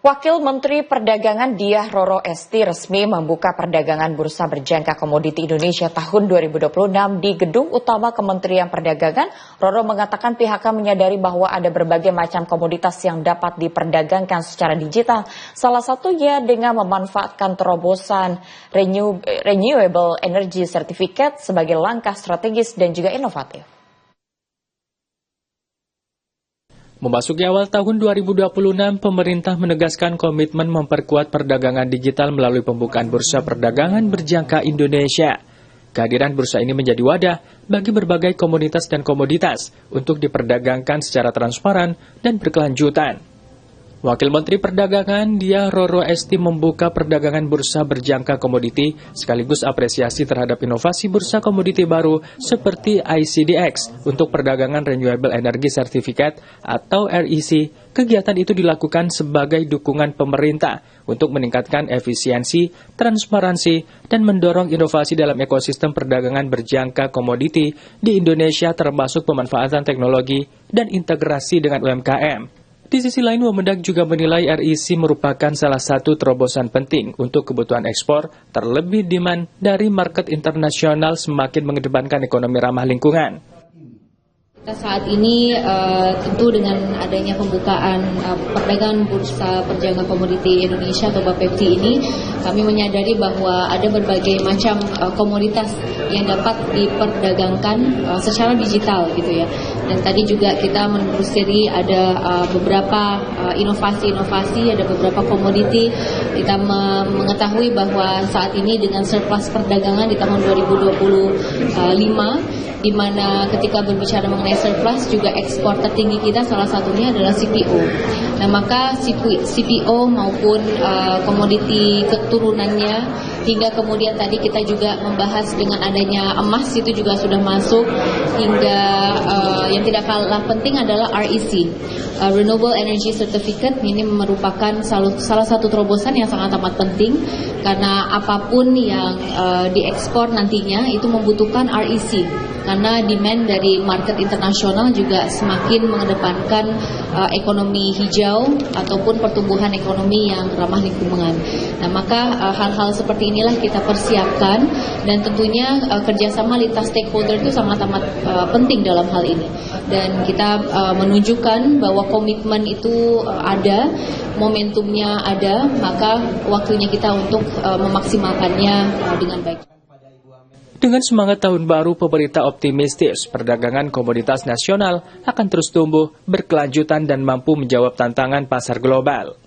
Wakil Menteri Perdagangan Diah Roro Esti resmi membuka perdagangan Bursa Berjangka Komoditi Indonesia tahun 2026 di Gedung Utama Kementerian Perdagangan. Roro mengatakan pihaknya menyadari bahwa ada berbagai macam komoditas yang dapat diperdagangkan secara digital. Salah satunya dengan memanfaatkan terobosan Renewable Energy Certificate sebagai langkah strategis dan juga inovatif. Memasuki awal tahun 2026, pemerintah menegaskan komitmen memperkuat perdagangan digital melalui pembukaan Bursa Perdagangan Berjangka Indonesia. Kehadiran bursa ini menjadi wadah bagi berbagai komunitas dan komoditas untuk diperdagangkan secara transparan dan berkelanjutan. Wakil Menteri Perdagangan Diah Roro Esti membuka perdagangan bursa berjangka komoditi sekaligus apresiasi terhadap inovasi bursa komoditi baru seperti ICDX untuk perdagangan Renewable Energy Certificate atau REC. Kegiatan itu dilakukan sebagai dukungan pemerintah untuk meningkatkan efisiensi, transparansi, dan mendorong inovasi dalam ekosistem perdagangan berjangka komoditi di Indonesia termasuk pemanfaatan teknologi dan integrasi dengan UMKM. Di sisi lain, Womendag juga menilai REC merupakan salah satu terobosan penting untuk kebutuhan ekspor, terlebih demand dari market internasional semakin mengedepankan ekonomi ramah lingkungan. Saat ini tentu dengan adanya pembukaan perdagangan Bursa Berjangka Komoditi Indonesia atau BAPEPTI ini, kami menyadari bahwa ada berbagai macam komoditas yang dapat diperdagangkan secara digital gitu ya. Dan tadi juga kita menelusuri ada beberapa inovasi-inovasi, ada beberapa komoditi. Kita mengetahui bahwa saat ini dengan surplus perdagangan di tahun 2025, di mana ketika berbicara mengenai surplus juga ekspor tertinggi kita salah satunya adalah CPO. Nah maka CPO maupun komoditi keturunannya hingga kemudian tadi kita juga membahas dengan adanya emas itu juga sudah masuk hingga yang tidak kalah penting adalah REC. Renewable Energy Certificate ini merupakan salah satu terobosan yang sangat amat penting karena apapun yang diekspor nantinya itu membutuhkan REC. Karena demand dari market internasional juga semakin mengedepankan ekonomi hijau ataupun pertumbuhan ekonomi yang ramah lingkungan. Nah maka hal-hal seperti inilah kita persiapkan dan tentunya kerjasama lintas stakeholder itu sangat amat penting dalam hal ini. Dan kita menunjukkan bahwa komitmen itu ada, momentumnya ada, maka waktunya kita untuk memaksimalkannya dengan baik. Dengan semangat tahun baru, pemerintah optimistis perdagangan komoditas nasional akan terus tumbuh, berkelanjutan dan mampu menjawab tantangan pasar global.